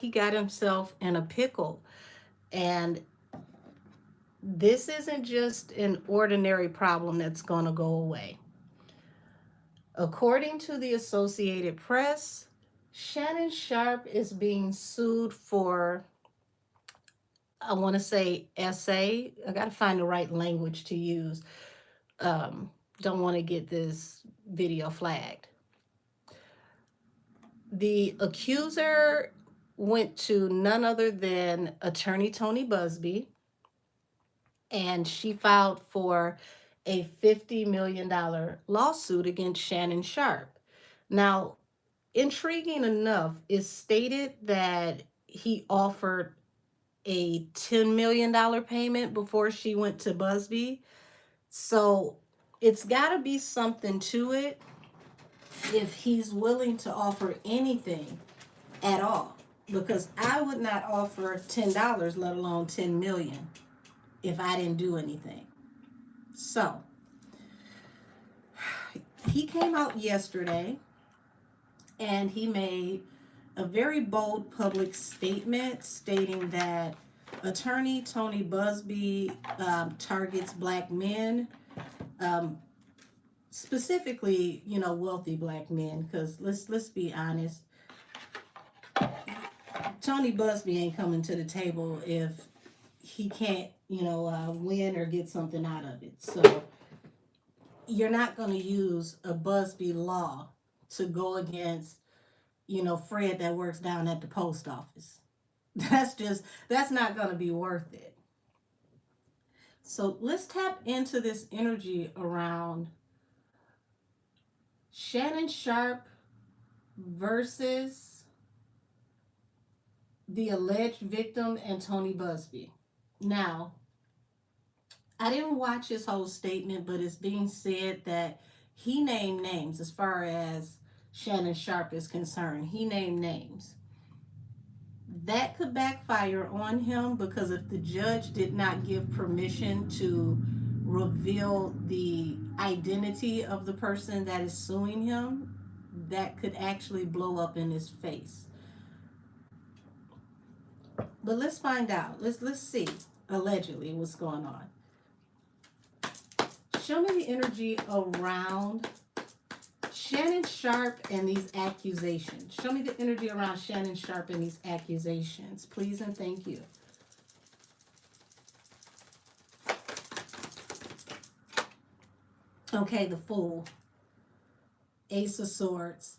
he got himself in a pickle. And this isn't just an ordinary problem that's going to go away. According to the Associated Press, Shannon Sharp is being sued for, I want to say, SA. I got to find the right language to use. Um, don't want to get this video flagged. The accuser went to none other than attorney Tony Buzbee, and she filed for a $50 million lawsuit against Shannon Sharp. Now, intriguing enough, it's stated that he offered a $10 million payment before she went to Buzbee. So it's got to be something to it if he's willing to offer anything at all. Because I would not offer $10, let alone 10 million, if I didn't do anything. So he came out yesterday and he made a very bold public statement stating that attorney Tony Buzbee targets black men, um, specifically, wealthy black men. Because let's be honest, Tony Buzbee ain't coming to the table if he can't, win or get something out of it. So you're not going to use a Buzbee law to go against, Fred that works down at the post office. That's not going to be worth it. So let's tap into this energy around Shannon Sharp versus the alleged victim and Tony Buzbee. Now, I didn't watch his whole statement, but it's being said that he named names as far as Shannon Sharp is concerned. He named names. That could backfire on him because if the judge did not give permission to reveal the identity of the person that is suing him, that could actually blow up in his face. But let's find out. Let's see allegedly what's going on. Show me the energy around Shannon Sharp and these accusations. Show me the energy around Shannon Sharp and these accusations, please and thank you. Okay, the Fool. Ace of Swords.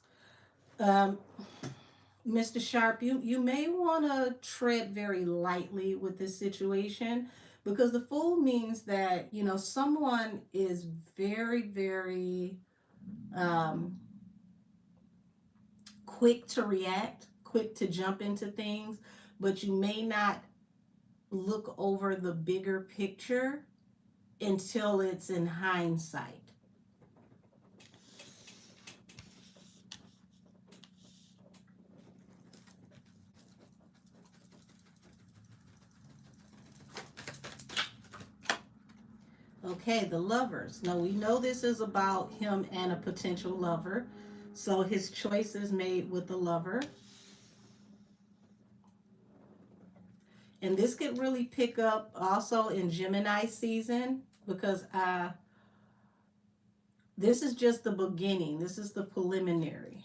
Mr. Sharp, you may want to tread very lightly with this situation because the Fool means that, someone is very, very quick to react, quick to jump into things, but you may not look over the bigger picture until it's in hindsight. Okay, the Lovers. Now we know this is about him and a potential lover. So his choice is made with the lover. And this could really pick up also in Gemini season because this is just the beginning. This is the preliminary.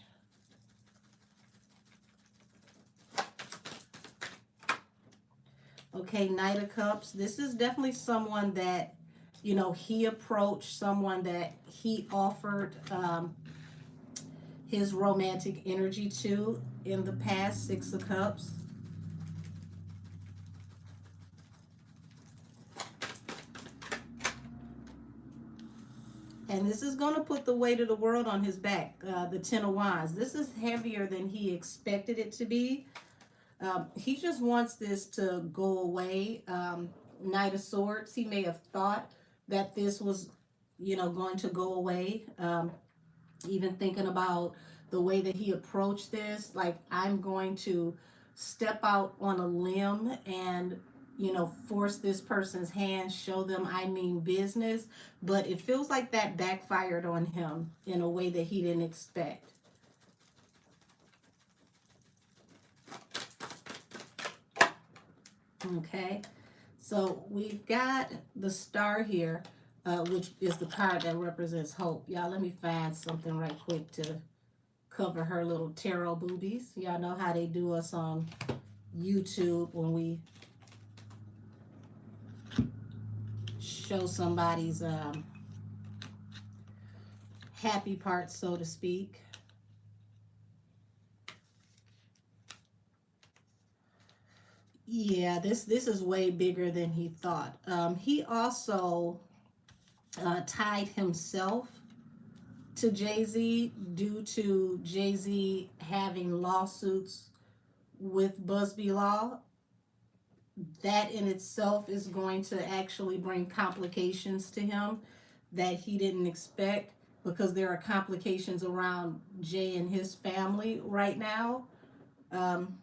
Okay, Knight of Cups. This is definitely someone that, he approached, someone that he offered his romantic energy to in the past. Six of Cups. And this is going to put the weight of the world on his back. The Ten of Wands. This is heavier than he expected it to be. He just wants this to go away. Knight of Swords. He may have thought that this was, going to go away. Even thinking about the way that he approached this, like, I'm going to step out on a limb and, force this person's hand, show them I mean business. But it feels like that backfired on him in a way that he didn't expect. Okay, so we've got the star here, which is the card that represents hope. Y'all, let me find something right quick to cover her little tarot boobies. Y'all know how they do us on YouTube when we show somebody's happy parts, so to speak. Yeah, this is way bigger than he thought. He also tied himself to Jay-Z due to Jay-Z having lawsuits with Buzbee Law. That in itself is going to actually bring complications to him that he didn't expect, because there are complications around Jay and his family right now. Um,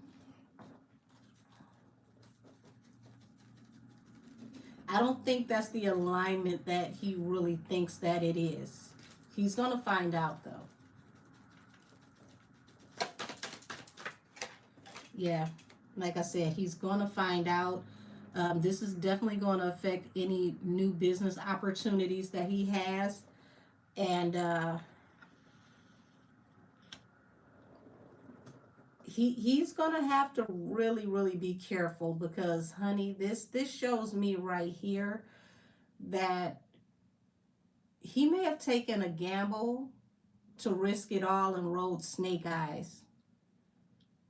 I don't think that's the alignment that he really thinks that it is. He's going to find out though. Yeah, like I said, he's going to find out. This is definitely going to affect any new business opportunities that he has. And he's going to have to really, really be careful, because, honey, this shows me right here that he may have taken a gamble to risk it all and rode snake eyes.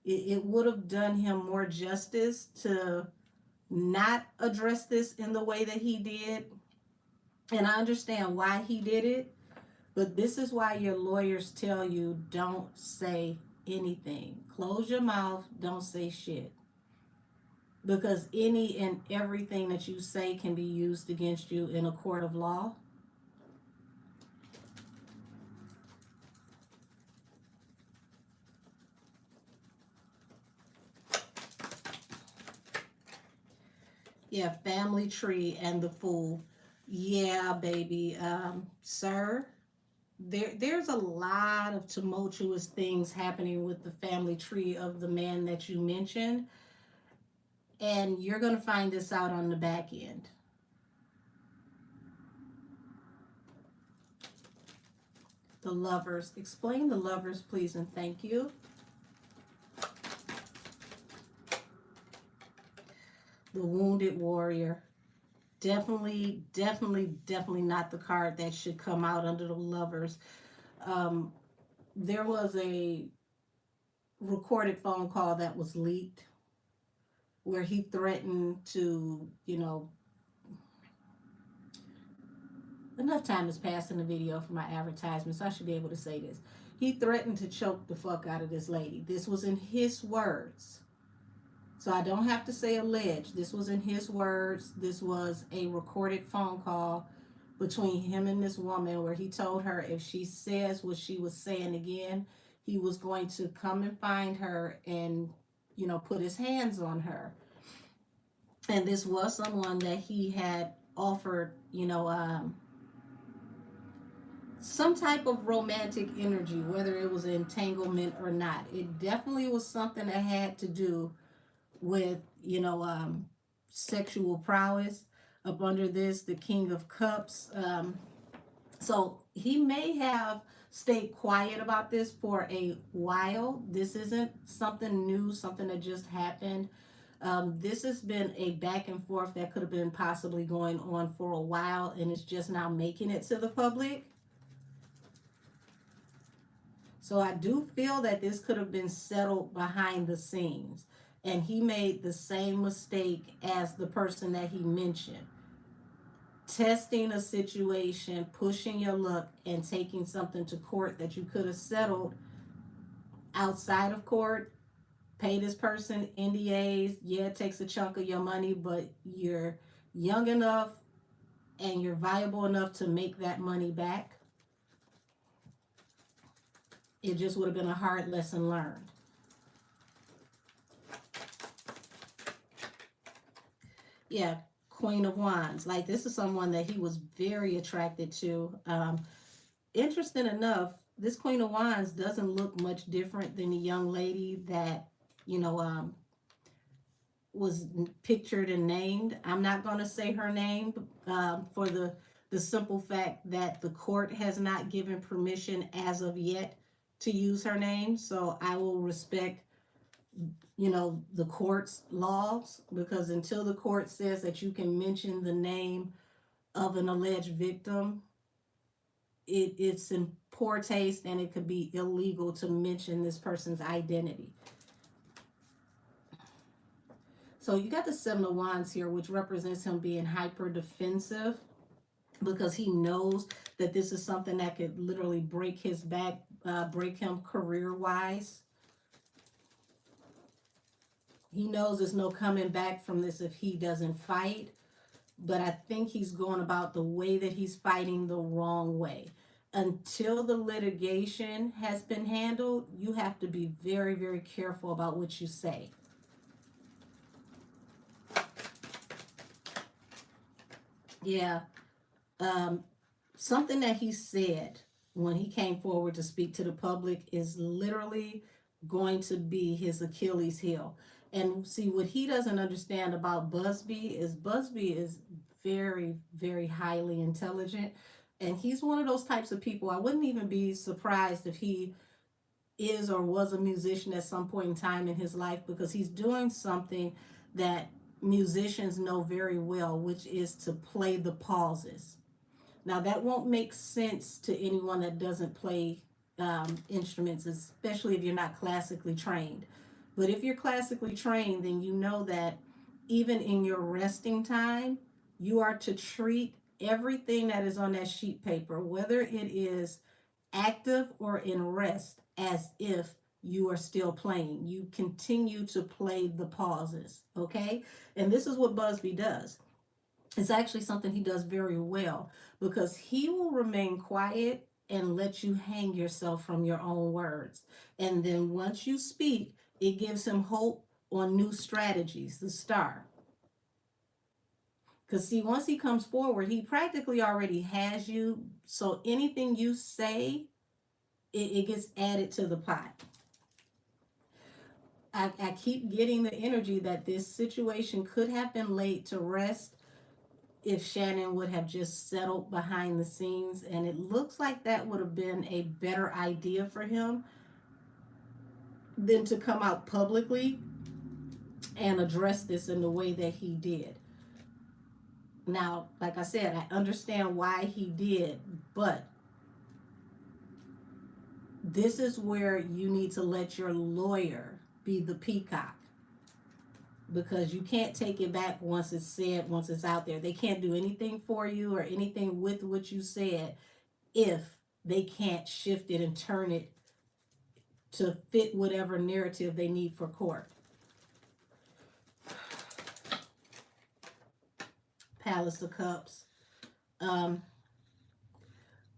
It would have done him more justice to not address this in the way that he did. And I understand why he did it, but this is why your lawyers tell you don't say anything. Close your mouth, don't say shit. Because any and everything that you say can be used against you in a court of law. Yeah, family tree and the fool. Yeah, baby. Sir, there's a lot of tumultuous things happening with the family tree of the man that you mentioned, and you're going to find this out on the back end. The lovers. Explain the lovers, please, and thank you. The wounded warrior. Definitely, definitely, definitely not the card that should come out under the lovers. Um, there was a recorded phone call that was leaked where he threatened to, enough time has passed in the video for my advertisements. I should be able to say this. He threatened to choke the fuck out of this lady. This was in his words. So I don't have to say alleged. This was in his words. This was a recorded phone call between him and this woman where he told her if she says what she was saying again, he was going to come and find her and, put his hands on her. And this was someone that he had offered, some type of romantic energy, whether it was entanglement or not. It definitely was something that had to do with, sexual prowess. Up under this, the King of Cups. So he may have stayed quiet about this for a while. This isn't something new, something that just happened. This has been a back and forth that could have been possibly going on for a while, and it's just now making it to the public. So I do feel that this could have been settled behind the scenes. And he made the same mistake as the person that he mentioned. Testing a situation, pushing your luck, and taking something to court that you could have settled outside of court. Pay this person NDAs. Yeah, it takes a chunk of your money, but you're young enough and you're viable enough to make that money back. It just would have been a hard lesson learned. Yeah, Queen of Wands. Like, this is someone that he was very attracted to. Interesting enough, this Queen of Wands doesn't look much different than the young lady that, you know, was pictured and named. I'm not going to say her name for the simple fact that the court has not given permission as of yet to use her name. So I will respect, the court's laws, because until the court says that you can mention the name of an alleged victim, it's in poor taste and it could be illegal to mention this person's identity. So you got the Seven of Wands here, which represents him being hyper defensive because he knows that this is something that could literally break his back, break him career wise. He knows there's no coming back from this if he doesn't fight. But I think he's going about the way that he's fighting the wrong way. Until the litigation has been handled, you have to be very, very careful about what you say. Yeah. Something that he said when he came forward to speak to the public is literally going to be his Achilles heel. And see, what he doesn't understand about Buzbee is very, very highly intelligent. And he's one of those types of people. I wouldn't even be surprised if he is or was a musician at some point in time in his life, because he's doing something that musicians know very well, which is to play the pauses. Now, that won't make sense to anyone that doesn't play instruments, especially if you're not classically trained. But if you're classically trained, then you know that even in your resting time, you are to treat everything that is on that sheet paper, whether it is active or in rest, as if you are still playing. You continue to play the pauses, okay? And this is what Buzbee does. It's actually something he does very well, because he will remain quiet and let you hang yourself from your own words. And then once you speak, it gives him hope on new strategies, the star. Because, see, once he comes forward, he practically already has you. So anything you say, it gets added to the pot. I keep getting the energy that this situation could have been laid to rest if Shannon would have just settled behind the scenes. And it looks like that would have been a better idea for him than to come out publicly and address this in the way that he did. Now, like I said, I understand why he did, but this is where you need to let your lawyer be the peacock, because you can't take it back once it's said, once it's out there. They can't do anything for you or anything with what you said if they can't shift it and turn it to fit whatever narrative they need for court. Palace of Cups.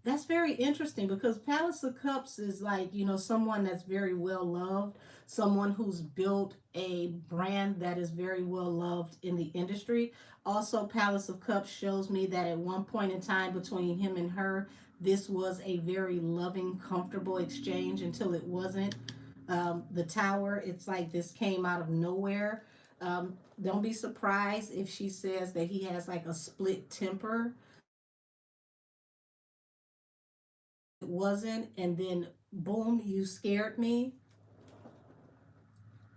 That's very interesting, because Palace of Cups is like, someone that's very well loved, someone who's built a brand that is very well loved in the industry. Also, Palace of Cups shows me that at one point in time between him and her, this was a very loving, comfortable exchange until it wasn't. The Tower, it's like this came out of nowhere. Don't be surprised if she says that he has like a split temper. It wasn't, and then boom, you scared me,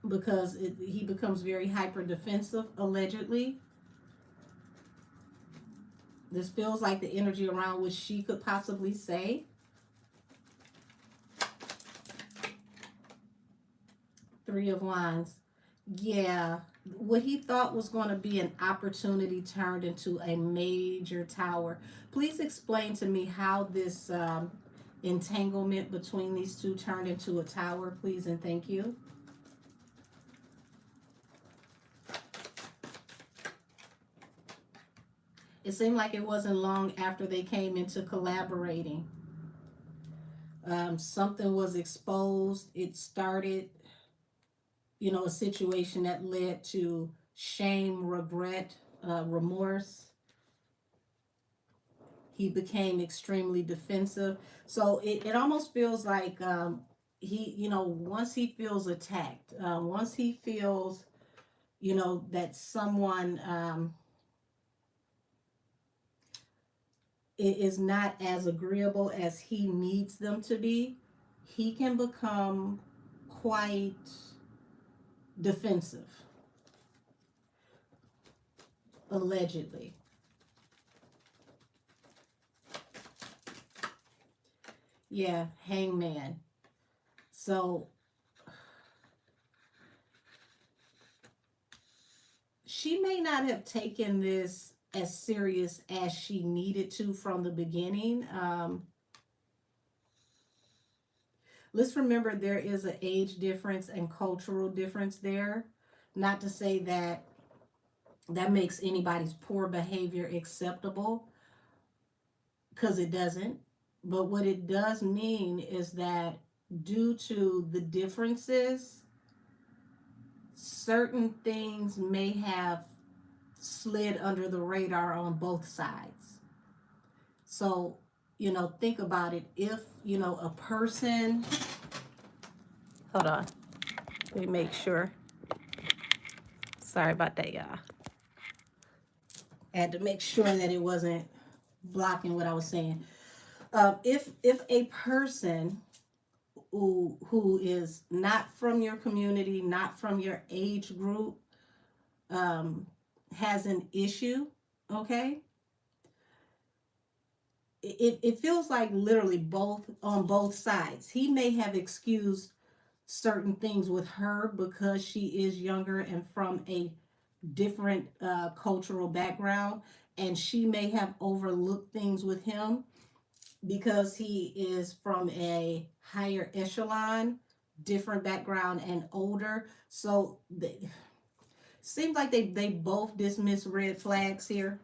because he becomes very hyper defensive, allegedly. This feels like the energy around what she could possibly say. Three of Wands. Yeah, what he thought was going to be an opportunity turned into a major tower. Please explain to me how this entanglement between these two turned into a tower, please, and thank you. It seemed like it wasn't long after they came into collaborating. Something was exposed. It started, a situation that led to shame, regret, remorse. He became extremely defensive. So it almost feels like once he feels attacked, once he feels that someone is not as agreeable as he needs them to be, he can become quite defensive, allegedly. Yeah, hangman. So she may not have taken this as serious as she needed to from the beginning. Let's remember there is an age difference and cultural difference there. Not to say that that makes anybody's poor behavior acceptable, because it doesn't. But what it does mean is that due to the differences, certain things may have slid under the radar on both sides. So, think about it. If, a person, hold on, let me make sure. Sorry about that, y'all. I had to make sure that it wasn't blocking what I was saying. If a person who is not from your community, not from your age group, has an issue, okay, it feels like literally both on both sides. He may have excused certain things with her because she is younger and from a different cultural background, and she may have overlooked things with him because he is from a higher echelon, different background, and older. So seems like they both dismiss red flags here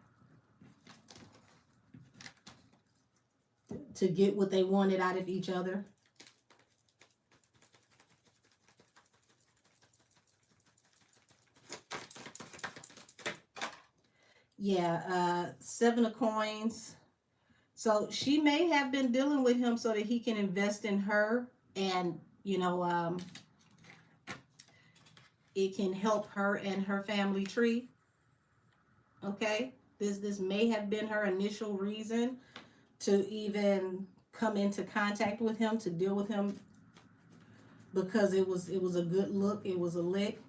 to get what they wanted out of each other. Yeah, Seven of Coins. So she may have been dealing with him so that he can invest in her, and it can help her and her family tree. Okay, this may have been her initial reason to even come into contact with him, to deal with him, because it was a good look, it was a lick.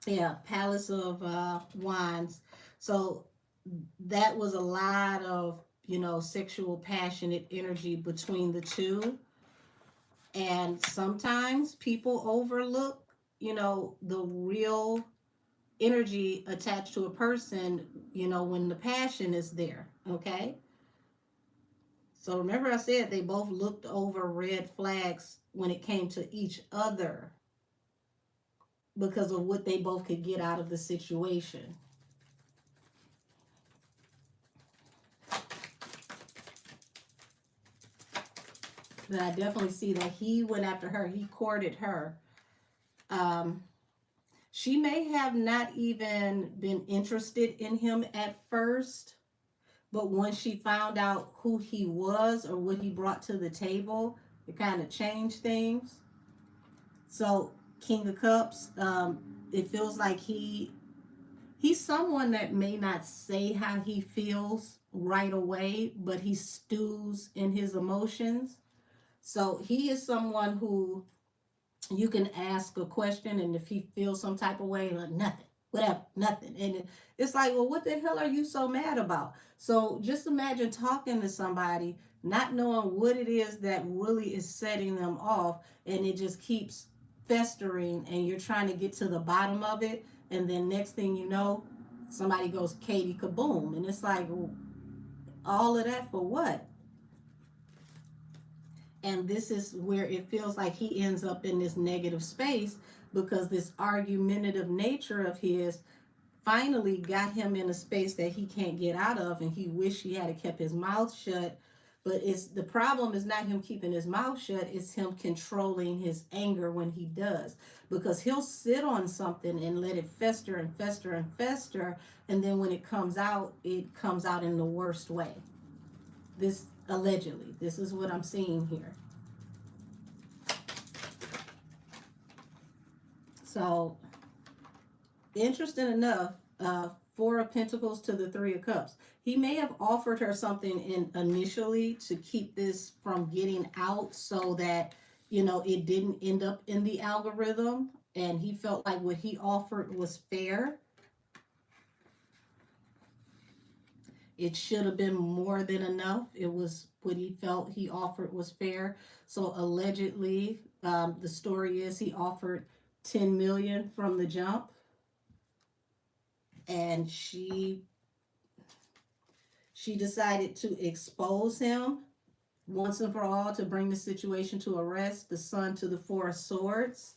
Yeah, Palace of Wands. So that was a lot of sexual passionate energy between the two, and sometimes people overlook the real energy attached to a person when the passion is there. Okay, so remember I said they both looked over red flags when it came to each other because of what they both could get out of the situation. But I definitely see that he went after her, he courted her. um she may have not even been interested in him at first, but once she found out who he was or what he brought to the table, it kind of changed things. So King of Cups, it feels like he's someone that may not say how he feels right away, but he stews in his emotions. So he is someone who you can ask a question, and if he feels some type of way, like nothing, whatever, nothing. And it's like, well, what the hell are you so mad about? So just imagine talking to somebody, not knowing what it is that really is setting them off, and it just keeps festering, and you're trying to get to the bottom of it. And then next thing you know, somebody goes Katie kaboom. And it's like, well, all of that for what? And this is where it feels like he ends up in this negative space, because this argumentative nature of his finally got him in a space that he can't get out of, and he wish he had kept his mouth shut. But it's the problem is not him keeping his mouth shut, it's him controlling his anger when he does, because he'll sit on something and let it fester and fester and fester, and then when it comes out in the worst way. This allegedly, this is what I'm seeing here. So, interesting enough, Four of Pentacles to the Three of Cups. He may have offered her something initially to keep this from getting out so that, it didn't end up in the algorithm. And he felt like what he offered was fair. It should have been more than enough. It was what he felt he offered was fair. So allegedly, the story is he offered 10 million from the jump, and she decided to expose him once and for all to bring the situation to a rest. The Sun to the Four of Swords.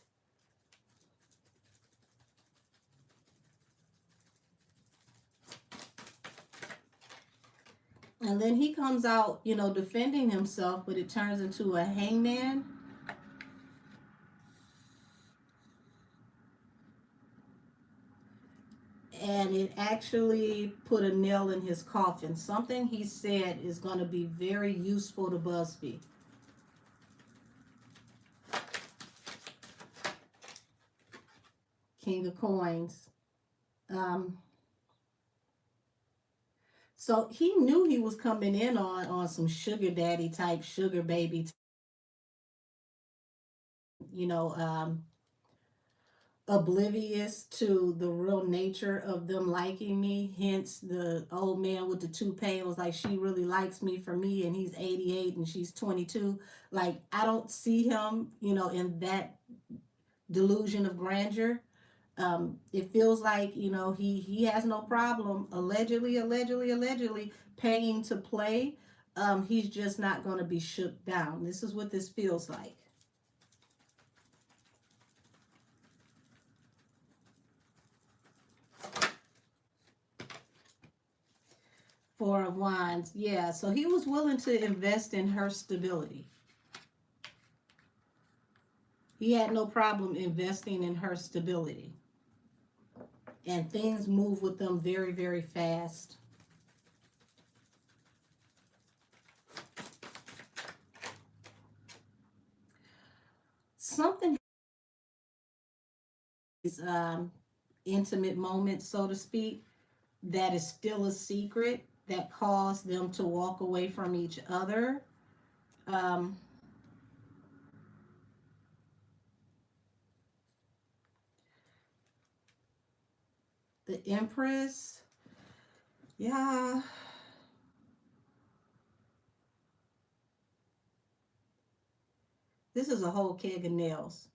And then he comes out, defending himself, but it turns into a hangman. And it actually put a nail in his coffin. Something he said is going to be very useful to Buzbee. King of Coins. Um, so he knew he was coming in on some sugar daddy type, sugar baby, you know, um, oblivious to the real nature of them liking me. Hence, the old man with the toupee was like, she really likes me for me, and he's 88 and she's 22. Like, I don't see him, in that delusion of grandeur. It feels like, he has no problem allegedly paying to play. He's just not going to be shook down. This is what this feels like. Four of Wands. Yeah, so he was willing to invest in her stability. He had no problem investing in her stability. And things move with them very, very fast. Something is intimate moments, so to speak, that is still a secret that caused them to walk away from each other. Um, the Empress, yeah, this is a whole keg of nails.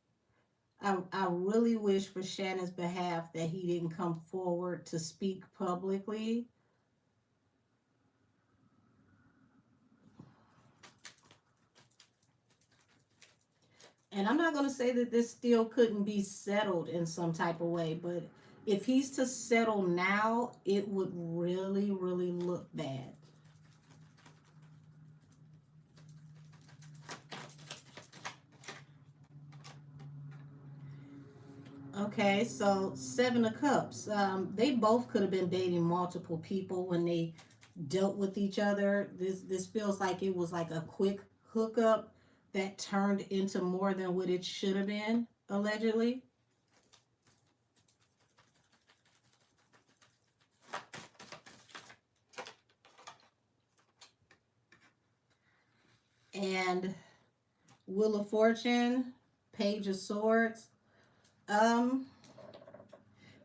I really wish for Shannon's behalf that he didn't come forward to speak publicly. And I'm not going to say that this still couldn't be settled in some type of way, but if he's to settle now, it would really, really look bad. Okay, so Seven of Cups. They both could have been dating multiple people when they dealt with each other. This feels like it was like a quick hookup that turned into more than what it should have been, allegedly. And Wheel of Fortune, Page of Swords. Um,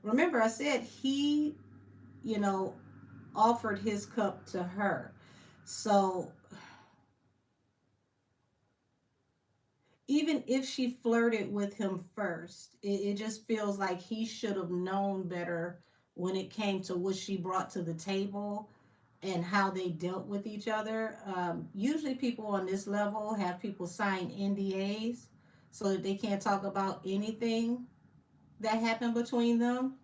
Remember I said he, you know, offered his cup to her. So even if she flirted with him first, it just feels like he should have known better when it came to what she brought to the table and how they dealt with each other. Usually, people on this level have people sign NDAs so that they can't talk about anything that happened between them.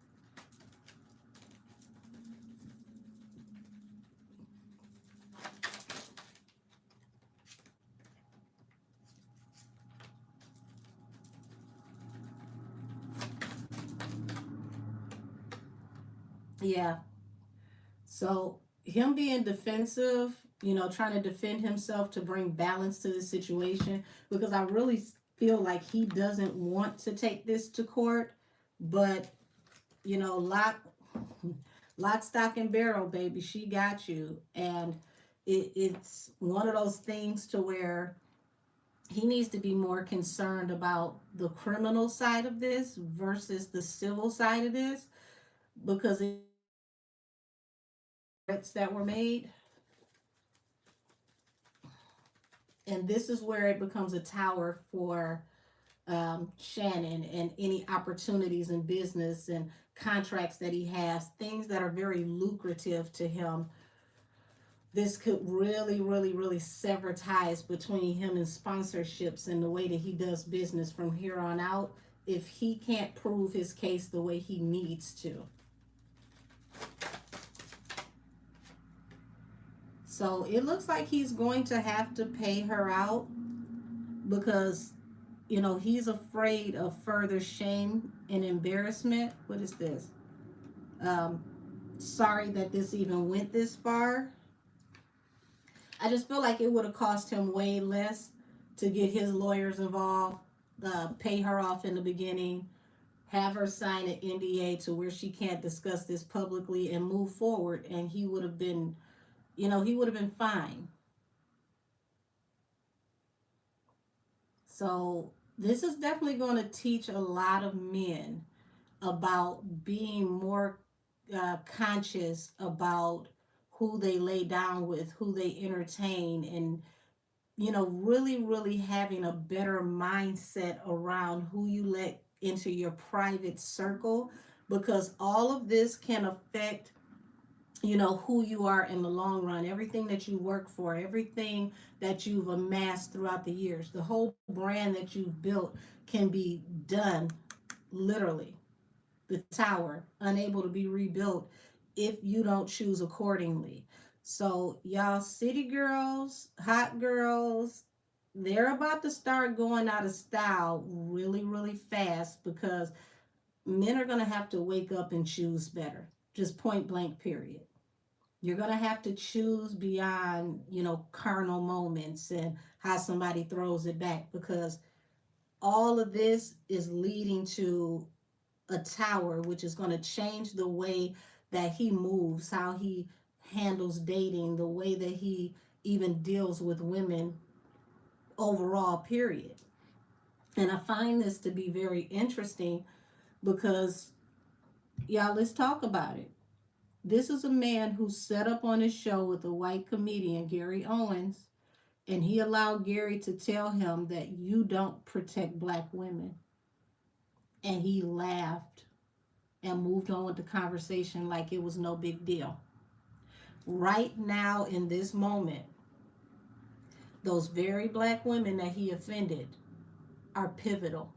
Yeah. So, him being defensive, trying to defend himself to bring balance to the situation, because I really feel like he doesn't want to take this to court. But lock, stock, and barrel, baby. She got you, and it's one of those things to where he needs to be more concerned about the criminal side of this versus the civil side of this, because it threats that were made, and this is where it becomes a tower for Shannon and any opportunities in business and contracts that he has, things that are very lucrative to him. This could really, really, really sever ties between him and sponsorships and the way that he does business from here on out if he can't prove his case the way he needs to. So it looks like he's going to have to pay her out because, he's afraid of further shame and embarrassment. What is this? Um, Sorry that this even went this far. I just feel like it would have cost him way less to get his lawyers involved, pay her off in the beginning, have her sign an NDA to where she can't discuss this publicly and move forward, and he would have been, he would have been fine. So this is definitely going to teach a lot of men about being more conscious about who they lay down with, who they entertain, and really, really having a better mindset around who you let into your private circle, because all of this can affect, who you are in the long run, everything that you work for, everything that you've amassed throughout the years, the whole brand that you've built can be done literally. The tower, unable to be rebuilt if you don't choose accordingly. So, y'all, city girls, hot girls, they're about to start going out of style really, really fast because men are going to have to wake up and choose better. Just point blank, period. You're going to have to choose beyond, carnal moments and how somebody throws it back, because all of this is leading to a tower, which is going to change the way that he moves, how he handles dating, the way that he even deals with women overall, period. And I find this to be very interesting because, y'all, let's talk about it. This is a man who set up on his show with a white comedian, Gary Owens, and he allowed Gary to tell him that you don't protect black women. And he laughed and moved on with the conversation like it was no big deal. Right now, in this moment, those very black women that he offended are pivotal.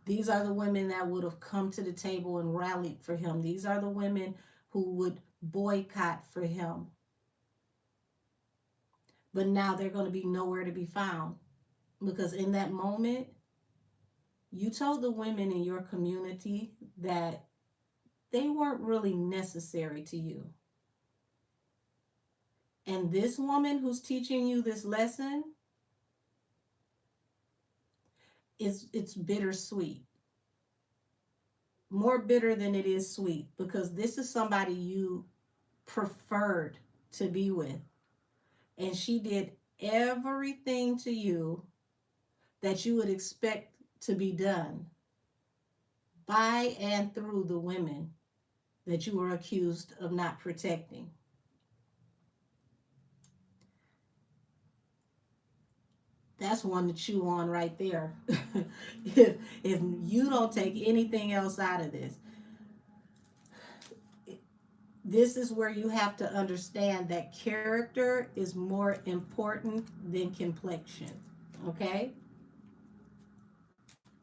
These are the women that would have come to the table and rallied for him. These are the women who would boycott for him. But now they're going to be nowhere to be found, because in that moment, you told the women in your community that they weren't really necessary to you. And this woman who's teaching you this lesson, it's bittersweet. More bitter than it is sweet, because this is somebody you preferred to be with. And she did everything to you that you would expect to be done by and through the women that you were accused of not protecting. That's one to chew on right there. if you don't take anything else out of this, this is where you have to understand that character is more important than complexion. Okay?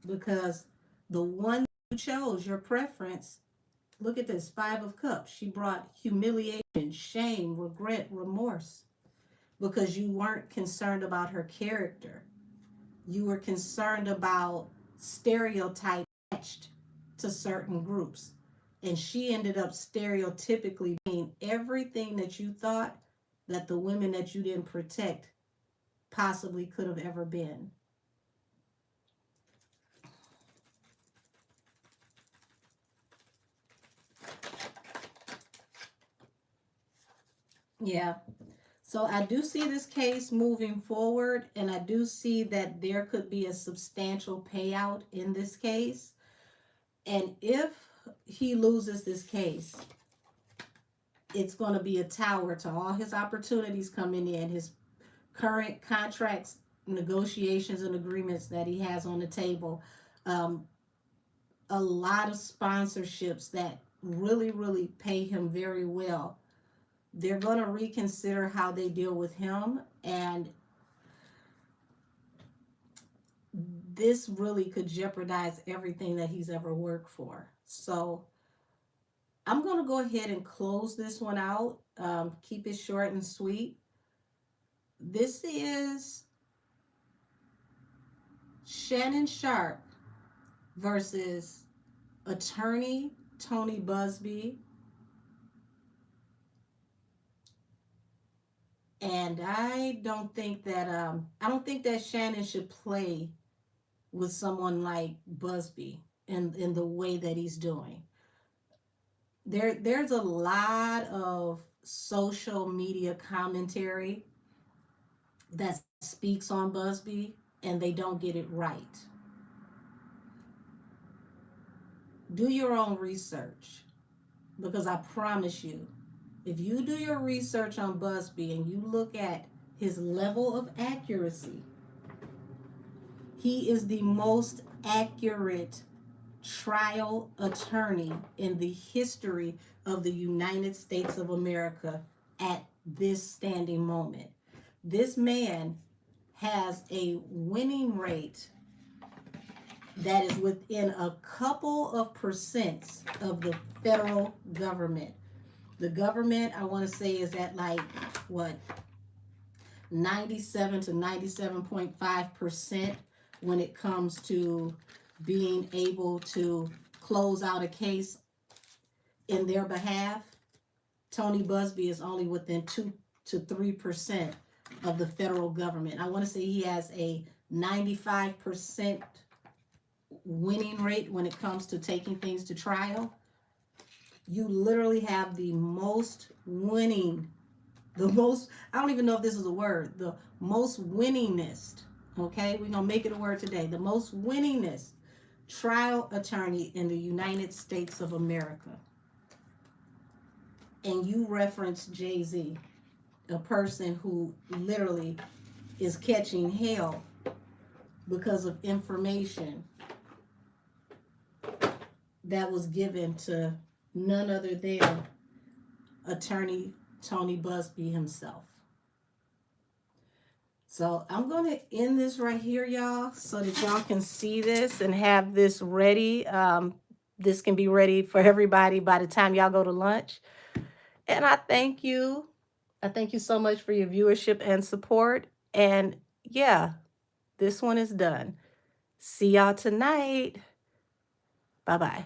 Because the one you chose, your preference, look at this, Five of Cups. She brought humiliation, shame, regret, remorse, because you weren't concerned about her character. You were concerned about stereotypes attached to certain groups. And she ended up stereotypically being everything that you thought that the women that you didn't protect possibly could have ever been. Yeah. So I do see this case moving forward, and I do see that there could be a substantial payout in this case. And if he loses this case, it's going to be a tower to all his opportunities coming in, his current contracts, negotiations, and agreements that he has on the table. Um, a lot of sponsorships that really, really pay him very well. They're going to reconsider how they deal with him, and this really could jeopardize everything that he's ever worked for. So I'm going to go ahead and close this one out. Keep it short and sweet. This is Shannon Sharp versus attorney Tony Buzbee. And I don't think that Shannon should play with someone like Buzbee in the way that he's doing. There's a lot of social media commentary that speaks on Buzbee, and they don't get it right. Do your own research, because I promise you, if you do your research on Buzbee and you look at his level of accuracy, he is the most accurate trial attorney in the history of the United States of America at this standing moment. This man has a winning rate that is within a couple of percents of the federal government. The government, I want to say, is at like what, 97 to 97.5% when it comes to being able to close out a case in their behalf. Tony Buzbee is only within 2 to 3% of the federal government. I want to say he has a 95% winning rate when it comes to taking things to trial. You literally have the most winning, I don't even know if this is a word, the most winningest, okay? We're going to make it a word today. The most winningest trial attorney in the United States of America. And you reference Jay-Z, a person who literally is catching hell because of information that was given to none other than attorney Tony Buzbee himself. So I'm going to end this right here, y'all, so that y'all can see this and have this ready. This can be ready for everybody by the time y'all go to lunch. And I thank you. I thank you so much for your viewership and support. And yeah, this one is done. See y'all tonight. Bye-bye.